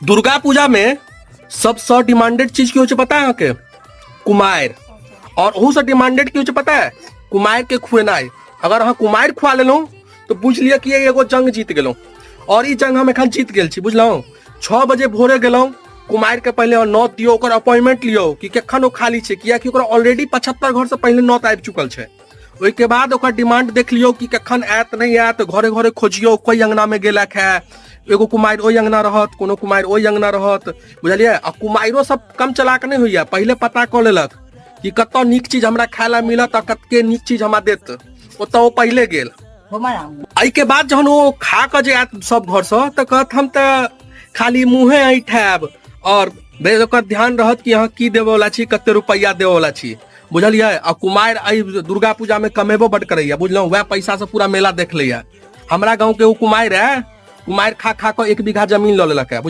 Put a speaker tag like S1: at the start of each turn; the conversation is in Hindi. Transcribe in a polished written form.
S1: दुर्गा पूजा में सबसे डिमांडेड चीज की होचे पता है अहाँ के? कुमार। और ओहू से डिमांडेड की होचे पता है? कुमार के खुएनाई। अगर अहाँ कुमार खुआ लेलो तो बुझ लिया कि एगो जंग जीत गेलो। और ई जंग हम एखन जीत गेल छी, बुझलहुँ। 6 बजे भोरे गेलहुँ, कुमार के पहले नौत दियो, ओकर अपॉइंटमेंट लियो कि केखन ओ खाली छै, कियाकि ओकरा ऑलरेडी 75 घर से पहले नौत आबि चुकल छै। ओहि के बाद ओकर डिमांड देख लियो कि केखन आयत नहीं आयत, घरे घरे खोजियो कोई अंगना में गेलक है, एगो कुमार ओहि अंगना रहत, कोनो कुमार ओहि अंगना रहत, बुझलिए। आ कुमारो सब कम चलाक नहीं होइया, पहले पता कऽ लेलक कि कतौ नीक चीज हमरा खाय ला मिलत आ कतके नीक चीज हमरा देत, ओतऽ ओ पहले गेल। एहि के बाद जहन ओ खा कऽ जे आयत सब घर से तऽ कहत हम तऽ खाली मुँहे ऐठायब, और ओकर ध्यान रहत कि अहाँ की देबे वाला छी, कते रुपैया देबे वाला छी, बुझलिए। आ कुमार एहि दुर्गा पूजा में कमेबो बड करैया, बुझलहुँ। वह पैसा से पूरा मेला देख लैया। हमरा गाँव के ओ कुमार है, कुमार खा खा कऽ 1 बीघा जमीन लऽ लेलक है।